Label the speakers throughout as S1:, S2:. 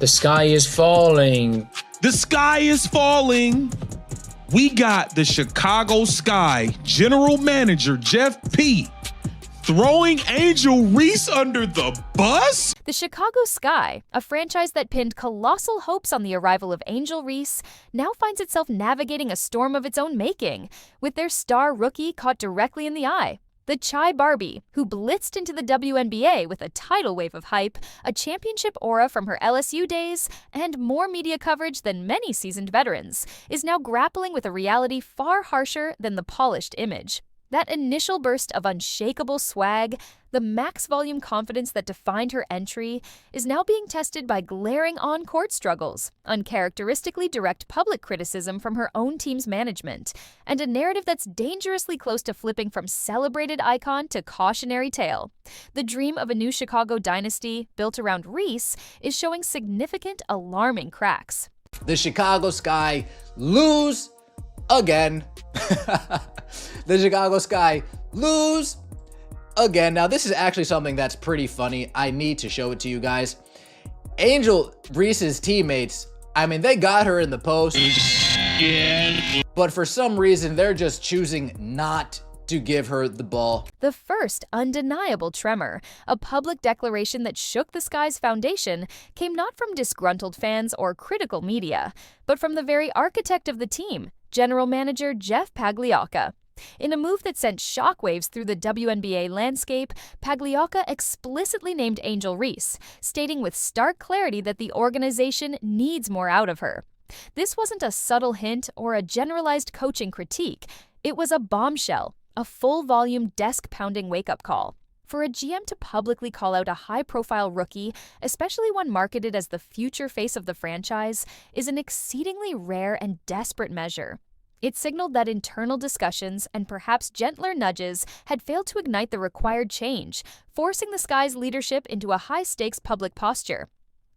S1: The sky is falling.
S2: The sky is falling. We got the Chicago Sky general manager, Jeff P., throwing Angel Reese under the bus?
S3: The Chicago Sky, a franchise that pinned colossal hopes on the arrival of Angel Reese, now finds itself navigating a storm of its own making, with their star rookie caught directly in the eye. The Chai Barbie, who blitzed into the WNBA with a tidal wave of hype, a championship aura from her LSU days, and more media coverage than many seasoned veterans, is now grappling with a reality far harsher than the polished image. That initial burst of unshakable swag, the max volume confidence that defined her entry, is now being tested by glaring on-court struggles, uncharacteristically direct public criticism from her own team's management, and a narrative that's dangerously close to flipping from celebrated icon to cautionary tale. The dream of a new Chicago dynasty, built around Reese, is showing significant, alarming cracks.
S4: The Chicago Sky lose again. The Chicago Sky lose again. Now, this is actually something that's pretty funny. I need to show it to you guys. Angel Reese's teammates, I mean, they got her in the post, but for some reason, they're just choosing not to give her the ball.
S3: The first undeniable tremor, a public declaration that shook the Sky's foundation, came not from disgruntled fans or critical media, but from the very architect of the team, General Manager Jeff Pagliocca. In a move that sent shockwaves through the WNBA landscape, Pagliocca explicitly named Angel Reese, stating with stark clarity that the organization needs more out of her. This wasn't a subtle hint or a generalized coaching critique. It was a bombshell, a full-volume, desk-pounding wake-up call. For a GM to publicly call out a high-profile rookie, especially one marketed as the future face of the franchise, is an exceedingly rare and desperate measure. It signaled that internal discussions and perhaps gentler nudges had failed to ignite the required change, forcing the Sky's leadership into a high-stakes public posture.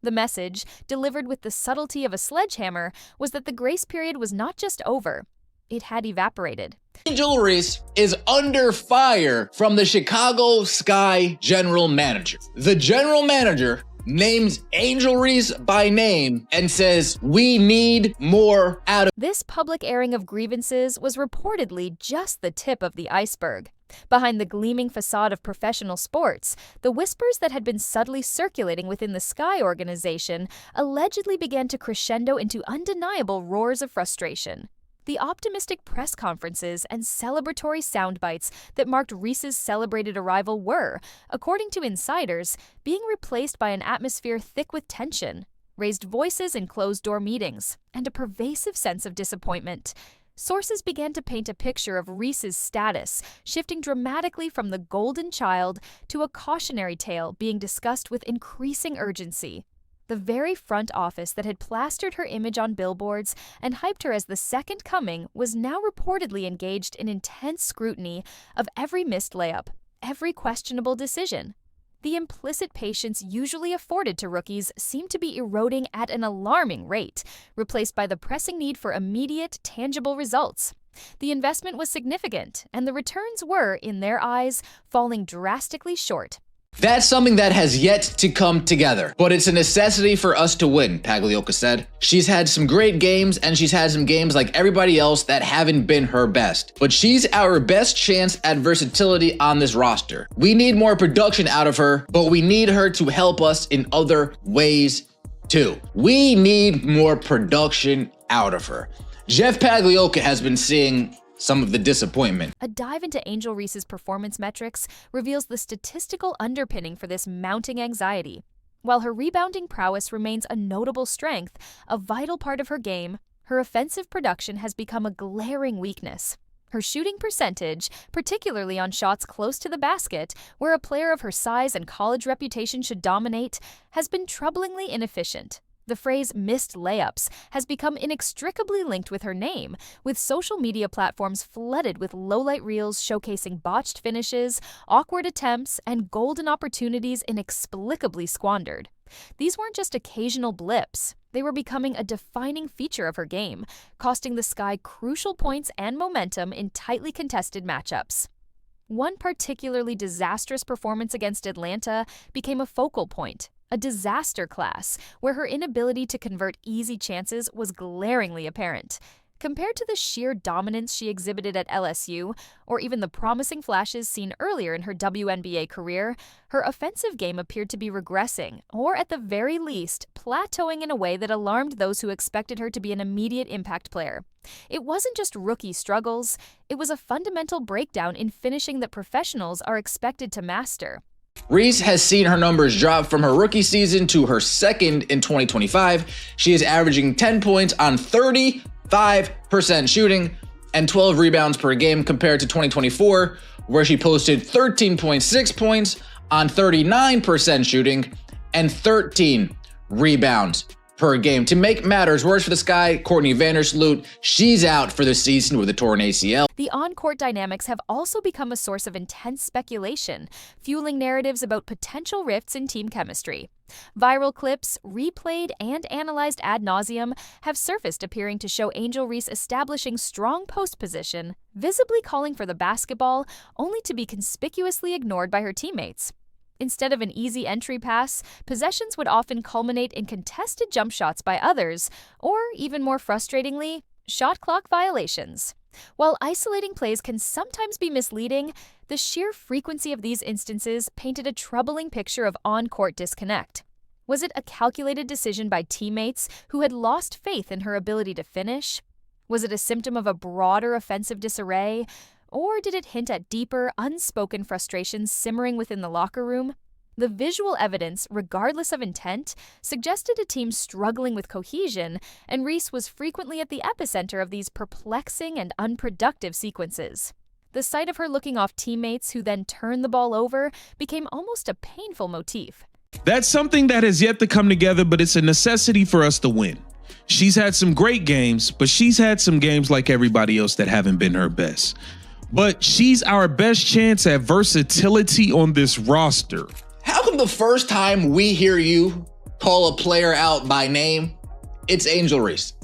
S3: The message, delivered with the subtlety of a sledgehammer, was that the grace period was not just over, it had evaporated.
S4: Angel Reese is under fire from the Chicago Sky general manager. The general manager names Angel Reese by name and says, "We need more out of."
S3: This public airing of grievances was reportedly just the tip of the iceberg. Behind the gleaming facade of professional sports, the whispers that had been subtly circulating within the Sky organization allegedly began to crescendo into undeniable roars of frustration. The optimistic press conferences and celebratory soundbites that marked Reese's celebrated arrival were, according to insiders, being replaced by an atmosphere thick with tension, raised voices in closed-door meetings, and a pervasive sense of disappointment. Sources began to paint a picture of Reese's status, shifting dramatically from the golden child to a cautionary tale being discussed with increasing urgency. The very front office that had plastered her image on billboards and hyped her as the second coming was now reportedly engaged in intense scrutiny of every missed layup, every questionable decision. The implicit patience usually afforded to rookies seemed to be eroding at an alarming rate, replaced by the pressing need for immediate, tangible results. The investment was significant, and the returns were, in their eyes, falling drastically short.
S4: That's something that has yet to come together, but it's a necessity for us to win, Pagliocca said. She's had some great games, and she's had some games like everybody else that haven't been her best, but she's our best chance at versatility on this roster. We need more production out of her, but we need her to help us in other ways too. We need more production out of her. Jeff Pagliocca has been seeing some of the disappointment.
S3: A dive into Angel Reese's performance metrics reveals the statistical underpinning for this mounting anxiety. While her rebounding prowess remains a notable strength, a vital part of her game, her offensive production has become a glaring weakness. Her shooting percentage, particularly on shots close to the basket, where a player of her size and college reputation should dominate, has been troublingly inefficient. The phrase missed layups has become inextricably linked with her name, with social media platforms flooded with low-light reels showcasing botched finishes, awkward attempts, and golden opportunities inexplicably squandered. These weren't just occasional blips. They were becoming a defining feature of her game, costing the Sky crucial points and momentum in tightly contested matchups. One particularly disastrous performance against Atlanta became a focal point, a disaster class where her inability to convert easy chances was glaringly apparent. Compared to the sheer dominance she exhibited at LSU, or even the promising flashes seen earlier in her WNBA career, her offensive game appeared to be regressing, or at the very least, plateauing in a way that alarmed those who expected her to be an immediate impact player. It wasn't just rookie struggles, it was a fundamental breakdown in finishing that professionals are expected to master.
S4: Reese has seen her numbers drop from her rookie season to her second in 2025. She is averaging 10 points on 35% shooting and 12 rebounds per game compared to 2024, where she posted 13.6 points on 39% shooting and 13 rebounds per game. To make matters worse for the Sky, Courtney Vandersloot, she's out for the season with a torn ACL.
S3: The on-court dynamics have also become a source of intense speculation, fueling narratives about potential rifts in team chemistry. Viral clips, replayed and analyzed ad nauseum, have surfaced appearing to show Angel Reese establishing strong post position, visibly calling for the basketball, only to be conspicuously ignored by her teammates. Instead of an easy entry pass, possessions would often culminate in contested jump shots by others, or, even more frustratingly, shot clock violations. While isolating plays can sometimes be misleading, the sheer frequency of these instances painted a troubling picture of on-court disconnect. Was it a calculated decision by teammates who had lost faith in her ability to finish? Was it a symptom of a broader offensive disarray? Or did it hint at deeper, unspoken frustrations simmering within the locker room? The visual evidence, regardless of intent, suggested a team struggling with cohesion, and Reese was frequently at the epicenter of these perplexing and unproductive sequences. The sight of her looking off teammates who then turned the ball over became almost a painful motif.
S2: That's something that has yet to come together, but it's a necessity for us to win. She's had some great games, but she's had some games like everybody else that haven't been her best. But she's our best chance at versatility on this roster.
S4: How come the first time we hear you call a player out by name, it's Angel Reese?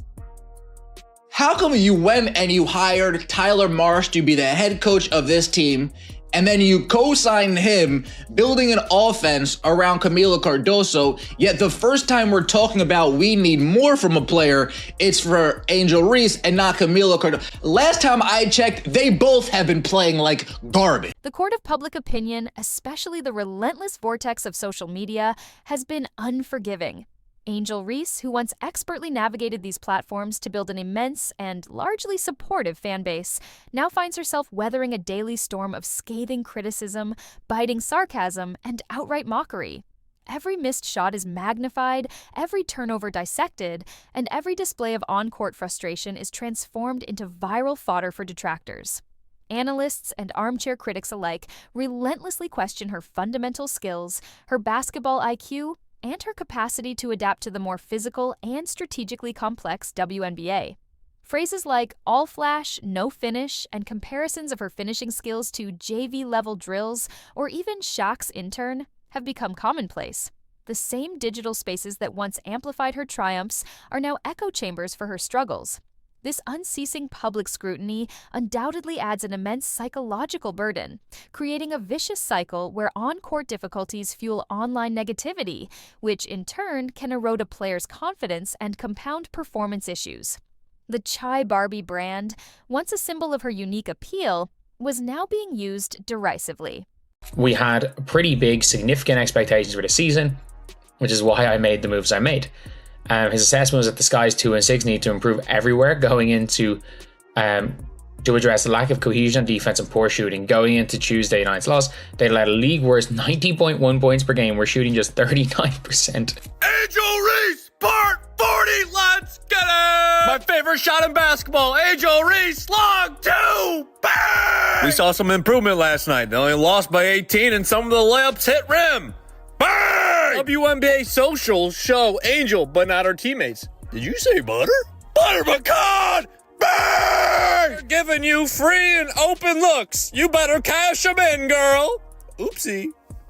S4: How come you went and you hired Tyler Marsh to be the head coach of this team, and then you co-signed him building an offense around Camila Cardoso, yet the first time we're talking about we need more from a player, it's for Angel Reese and not Camila Cardoso. Last time I checked, they both have been playing like garbage.
S3: The court of public opinion, especially the relentless vortex of social media, has been unforgiving. Angel Reese, who once expertly navigated these platforms to build an immense and largely supportive fan base, now finds herself weathering a daily storm of scathing criticism, biting sarcasm, and outright mockery. Every missed shot is magnified, every turnover dissected, and every display of on-court frustration is transformed into viral fodder for detractors. Analysts and armchair critics alike relentlessly question her fundamental skills, her basketball IQ, and her capacity to adapt to the more physical and strategically complex WNBA. Phrases like all flash, no finish, and comparisons of her finishing skills to JV-level drills or even Shaq's intern have become commonplace. The same digital spaces that once amplified her triumphs are now echo chambers for her struggles. This unceasing public scrutiny undoubtedly adds an immense psychological burden, creating a vicious cycle where on-court difficulties fuel online negativity, which in turn can erode a player's confidence and compound performance issues. The Chai Barbie brand, once a symbol of her unique appeal, was now being used derisively.
S1: We had pretty big, significant expectations for the season, which is why I made the moves I made. His assessment was that the Sky's 2-6 need to improve everywhere going into to address the lack of cohesion on defense and poor shooting. Going into Tuesday night's loss, they let a league worst 90.1 points per game. We're shooting just 39%.
S5: Angel Reese, part 40, let's get it! My favorite shot in basketball, Angel Reese, long two, bang! We saw some improvement last night. They only lost by 18 and some of the layups hit rim. Bang! WNBA socials show Angel, but not her teammates. Did you say butter? Butter pecan! Bang! They're giving you free and open looks. You better cash them in, girl. Oopsie.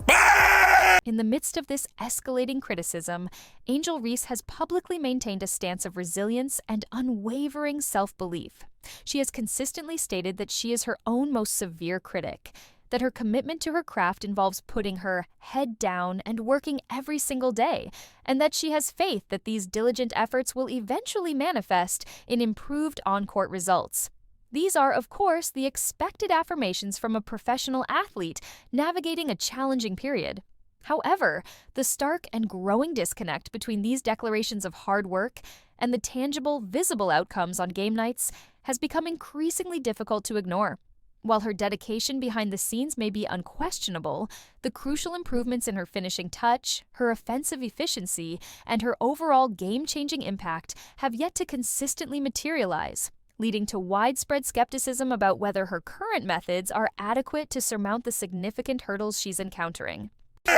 S5: Bang!
S3: In the midst of this escalating criticism, Angel Reese has publicly maintained a stance of resilience and unwavering self-belief. She has consistently stated that she is her own most severe critic. that her commitment to her craft involves putting her head down and working every single day, and that she has faith that these diligent efforts will eventually manifest in improved on-court results. These are, of course, the expected affirmations from a professional athlete navigating a challenging period. However, the stark and growing disconnect between these declarations of hard work and the tangible, visible outcomes on game nights has become increasingly difficult to ignore. While her dedication behind the scenes may be unquestionable, the crucial improvements in her finishing touch, her offensive efficiency, and her overall game-changing impact have yet to consistently materialize, leading to widespread skepticism about whether her current methods are adequate to surmount the significant hurdles she's encountering.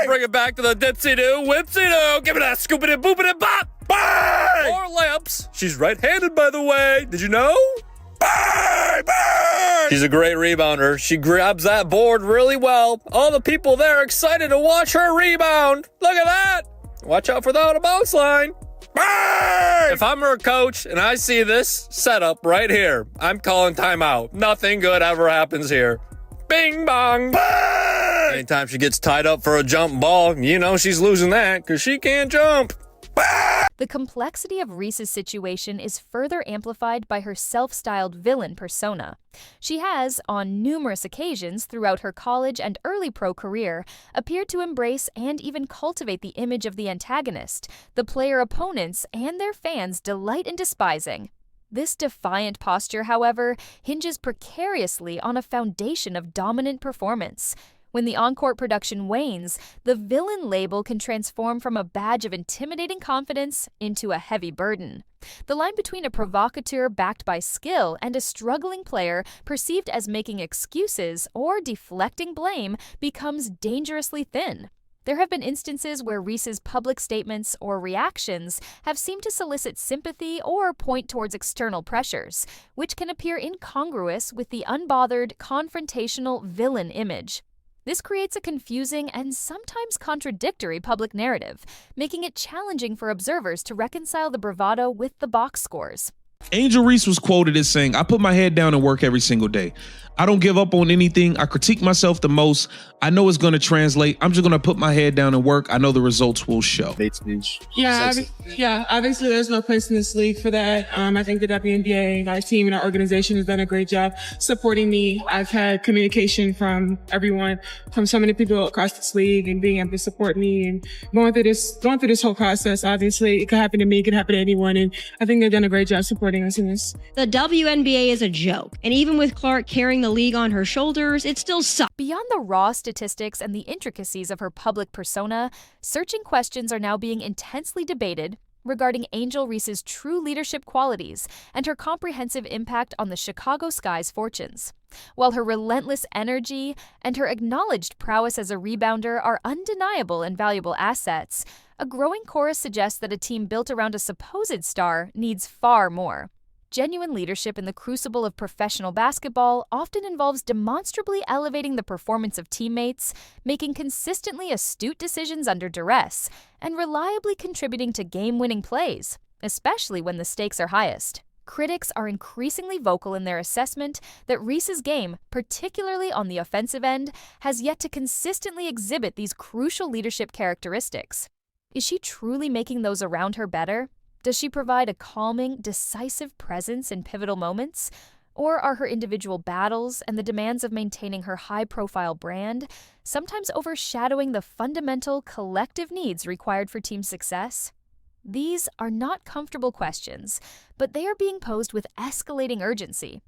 S5: Bring it back to the dipsy-doo, whipsy-doo. Give me that scoopity-boopity-bop. Bang! More layups. She's right-handed, by the way. Did you know? Bang! Bang! She's a great rebounder. She grabs that board really well. All the people there are excited to watch her rebound. Look at that. Watch out for the out-of-bounds line. Bang! If I'm her coach and I see this setup right here, I'm calling timeout. Nothing good ever happens here. Bing bong. Bang! Anytime she gets tied up for a jump ball, you know she's losing that because she can't jump. Bang!
S3: The complexity of Reese's situation is further amplified by her self-styled villain persona. She has, on numerous occasions throughout her college and early pro career, appeared to embrace and even cultivate the image of the antagonist, the player opponents and their fans delight in despising. This defiant posture, however, hinges precariously on a foundation of dominant performance. When the on-court production wanes, the villain label can transform from a badge of intimidating confidence into a heavy burden. The line between a provocateur backed by skill and a struggling player perceived as making excuses or deflecting blame becomes dangerously thin. There have been instances where Reese's public statements or reactions have seemed to solicit sympathy or point towards external pressures, which can appear incongruous with the unbothered, confrontational villain image. This creates a confusing and sometimes contradictory public narrative, making it challenging for observers to reconcile the bravado with the box scores.
S2: Angel Reese was quoted as saying, "I put my head down and work every single day. I don't give up on anything. I critique myself the most. I know it's going to translate. I'm just going to put my head down and work. I know the results will show."
S6: Obviously there's no place in this league for that. I think the WNBA, our team and our organization has done a great job supporting me. I've had communication from everyone, from so many people across this league, and being able to support me and going through this whole process. Obviously it could happen to me, it could happen to anyone, and I think they've done a great job supporting us in this.
S7: The WNBA is a joke, and even with Clark carrying the league on her shoulders, it still sucks.
S3: Beyond the raw statistics and the intricacies of her public persona, searching questions are now being intensely debated regarding Angel Reese's true leadership qualities and her comprehensive impact on the Chicago Sky's fortunes. While her relentless energy and her acknowledged prowess as a rebounder are undeniable and valuable assets, a growing chorus suggests that a team built around a supposed star needs far more. Genuine leadership in the crucible of professional basketball often involves demonstrably elevating the performance of teammates, making consistently astute decisions under duress, and reliably contributing to game-winning plays, especially when the stakes are highest. Critics are increasingly vocal in their assessment that Reese's game, particularly on the offensive end, has yet to consistently exhibit these crucial leadership characteristics. Is she truly making those around her better? Does she provide a calming, decisive presence in pivotal moments? Or are her individual battles and the demands of maintaining her high-profile brand sometimes overshadowing the fundamental collective needs required for team success? These are not comfortable questions, but they are being posed with escalating urgency.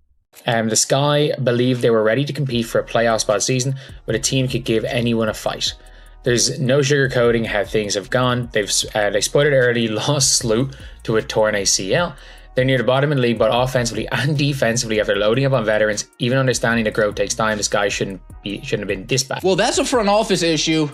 S1: The Sky believed they were ready to compete for a playoff spot season where the team could give anyone a fight. There's no sugarcoating how things have gone. They sputtered early, lost Sloot to a torn ACL. They're near the bottom in the league, both offensively and defensively, after loading up on veterans. Even understanding that growth takes time, the Sky shouldn't have been this bad.
S4: Well, that's a front office issue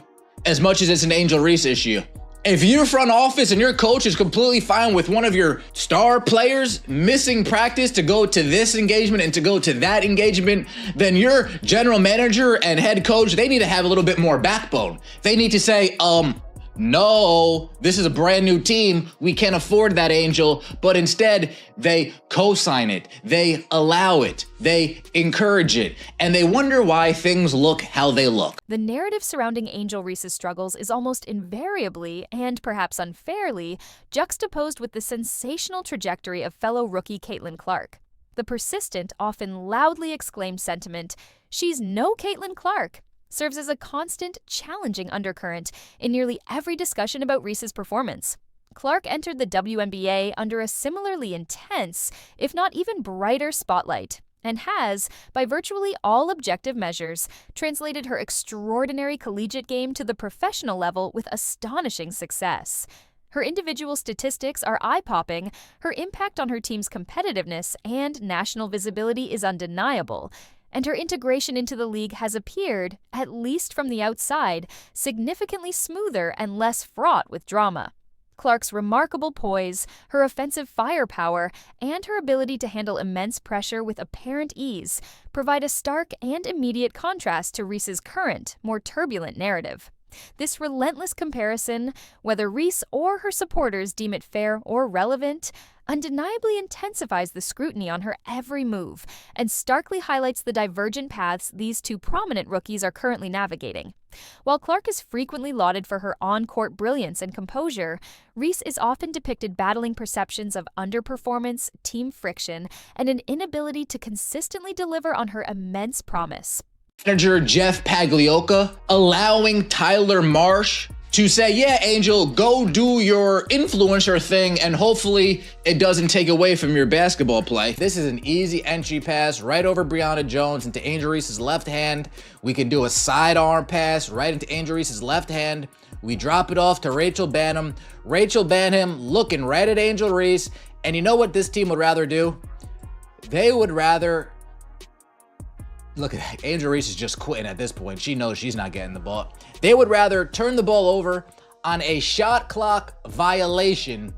S4: as much as it's an Angel Reese issue. If your front office and your coach is completely fine with one of your star players missing practice to go to this engagement and to go to that engagement, then your general manager and head coach, they need to have a little bit more backbone. They need to say, no, this is a brand new team. We can't afford that, Angel. But instead, they co-sign it. They allow it. They encourage it. And they wonder why things look how they look.
S3: The narrative surrounding Angel Reese's struggles is almost invariably, and perhaps unfairly, juxtaposed with the sensational trajectory of fellow rookie Caitlin Clark. The persistent, often loudly exclaimed sentiment, "She's no Caitlin Clark," serves as a constant, challenging undercurrent in nearly every discussion about Reese's performance. Clark entered the WNBA under a similarly intense, if not even brighter, spotlight, and has, by virtually all objective measures, translated her extraordinary collegiate game to the professional level with astonishing success. Her individual statistics are eye-popping, her impact on her team's competitiveness and national visibility is undeniable, and her integration into the league has appeared, at least from the outside, significantly smoother and less fraught with drama. Clark's remarkable poise, her offensive firepower, and her ability to handle immense pressure with apparent ease provide a stark and immediate contrast to Reese's current, more turbulent narrative. This relentless comparison, whether Reese or her supporters deem it fair or relevant, undeniably intensifies the scrutiny on her every move and starkly highlights the divergent paths these two prominent rookies are currently navigating. While Clark is frequently lauded for her on-court brilliance and composure, Reese is often depicted battling perceptions of underperformance, team friction, and an inability to consistently deliver on her immense promise.
S4: Manager Jeff Pagliocca allowing Tyler Marsh to say, yeah, Angel, go do your influencer thing and hopefully it doesn't take away from your basketball play. This is an easy entry pass right over Brianna Jones into Angel Reese's left hand. We can do a sidearm pass right into Angel Reese's left hand. We drop it off to Rachel Banham. Rachel Banham looking right at Angel Reese. And you know what this team would rather do? They would rather... Look at that. Angel Reese is just quitting at this point. She knows she's not getting the ball. They would rather turn the ball over on a shot clock violation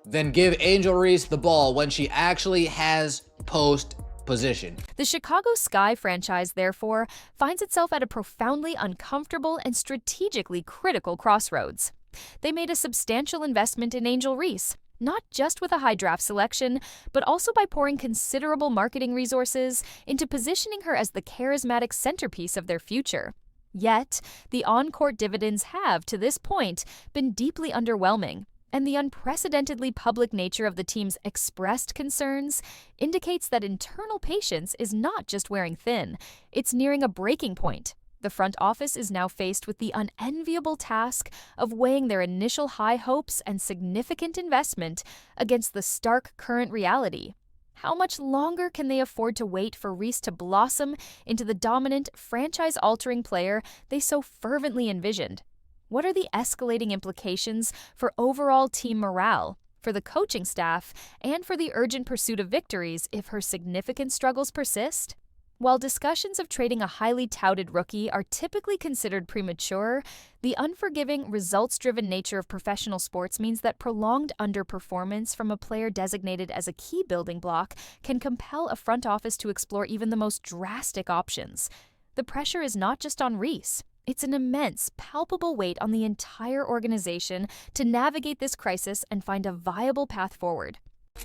S4: than give Angel Reese the ball when she actually has post position.
S3: The Chicago Sky franchise, therefore, finds itself at a profoundly uncomfortable and strategically critical crossroads. They made a substantial investment in Angel Reese, not just with a high draft selection, but also by pouring considerable marketing resources into positioning her as the charismatic centerpiece of their future. Yet, the on-court dividends have, to this point, been deeply underwhelming, and the unprecedentedly public nature of the team's expressed concerns indicates that internal patience is not just wearing thin, it's nearing a breaking point. The front office is now faced with the unenviable task of weighing their initial high hopes and significant investment against the stark current reality. How much longer can they afford to wait for Reese to blossom into the dominant, franchise-altering player they so fervently envisioned? What are the escalating implications for overall team morale, for the coaching staff, and for the urgent pursuit of victories if her significant struggles persist? While discussions of trading a highly touted rookie are typically considered premature, the unforgiving, results-driven nature of professional sports means that prolonged underperformance from a player designated as a key building block can compel a front office to explore even the most drastic options. The pressure is not just on Reese. It's an immense, palpable weight on the entire organization to navigate this crisis and find a viable path forward.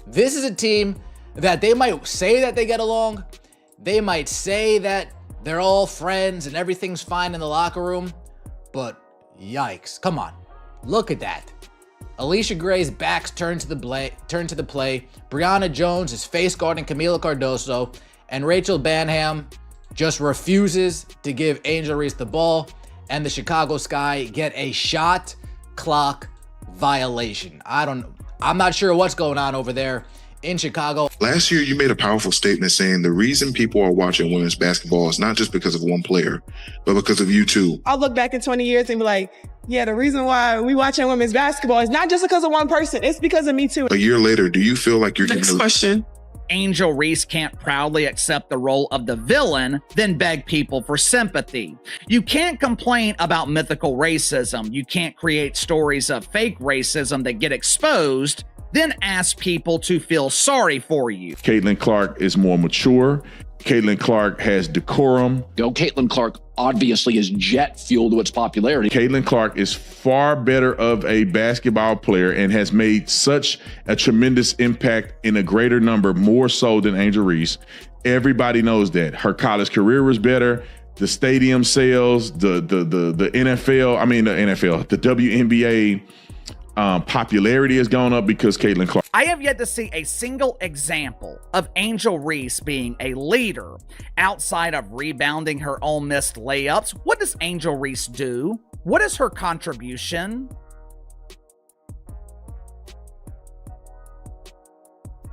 S4: This is a team that they might say that they get along. They might say that they're all friends and everything's fine in the locker room, but yikes, come on, look at that. Alicia Gray's back's turned to the play. Brianna Jones is face guarding Camila Cardoso, and Rachel Banham just refuses to give Angel Reese the ball, and the Chicago Sky get a shot clock violation. I'm not sure what's going on over there in Chicago.
S8: Last year, you made a powerful statement saying the reason people are watching women's basketball is not just because of one player, but because of you too.
S6: I'll look back in 20 years and be like, yeah, the reason why we watching women's basketball is not just because of one person. It's because of me too.
S8: A year later, do you feel like you're
S6: Next question.
S9: Angel Reese can't proudly accept the role of the villain, then beg people for sympathy. You can't complain about mythical racism. You can't create stories of fake racism that get exposed, then ask people to feel sorry for you.
S2: Caitlin Clark is more mature. Caitlin Clark has decorum.
S10: Caitlin Clark obviously is jet fuel to its popularity.
S2: Caitlin Clark is far better of a basketball player and has made such a tremendous impact in a greater number, more so than Angel Reese. Everybody knows that. Her college career was better. The stadium sales, the WNBA popularity has gone up because Caitlin Clark.
S9: I have yet to see a single example of Angel Reese being a leader outside of rebounding her own missed layups. What does Angel Reese do? What is her contribution?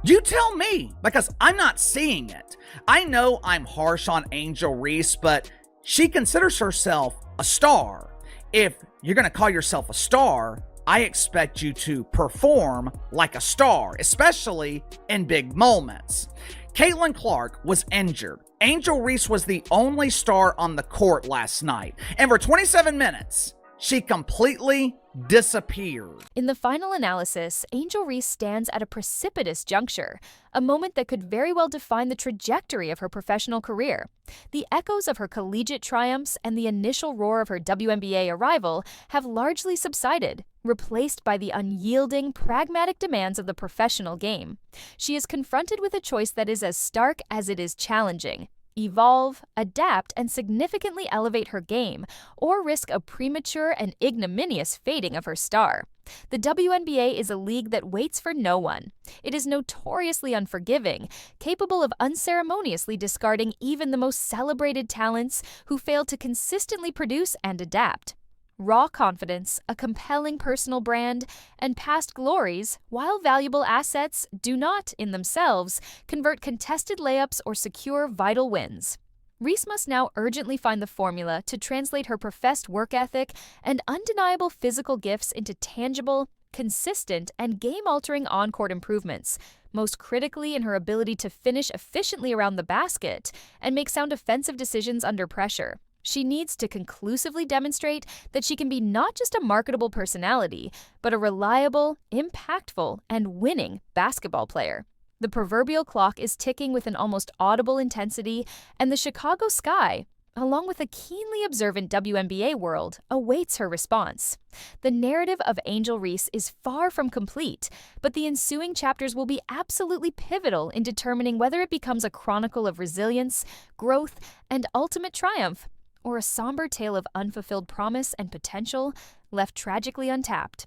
S9: You tell me, because I'm not seeing it. I know I'm harsh on Angel Reese, but she considers herself a star. If you're going to call yourself a star, I expect you to perform like a star, especially in big moments. Caitlin Clark was injured. Angel Reese was the only star on the court last night. And for 27 minutes, she completely disappeared.
S3: In the final analysis, Angel Reese stands at a precipitous juncture, a moment that could very well define the trajectory of her professional career. The echoes of her collegiate triumphs and the initial roar of her WNBA arrival have largely subsided, replaced by the unyielding, pragmatic demands of the professional game. She is confronted with a choice that is as stark as it is challenging: evolve, adapt, and significantly elevate her game, or risk a premature and ignominious fading of her star. The WNBA is a league that waits for no one. It is notoriously unforgiving, capable of unceremoniously discarding even the most celebrated talents who fail to consistently produce and adapt. Raw confidence, a compelling personal brand, and past glories, while valuable assets, do not, in themselves, convert contested layups or secure vital wins. Reese must now urgently find the formula to translate her professed work ethic and undeniable physical gifts into tangible, consistent, and game-altering on-court improvements, most critically in her ability to finish efficiently around the basket and make sound offensive decisions under pressure. She needs to conclusively demonstrate that she can be not just a marketable personality, but a reliable, impactful, and winning basketball player. The proverbial clock is ticking with an almost audible intensity, and the Chicago sky, along with a keenly observant WNBA world, awaits her response. The narrative of Angel Reese is far from complete, but the ensuing chapters will be absolutely pivotal in determining whether it becomes a chronicle of resilience, growth, and ultimate triumph, or a somber tale of unfulfilled promise and potential left tragically untapped.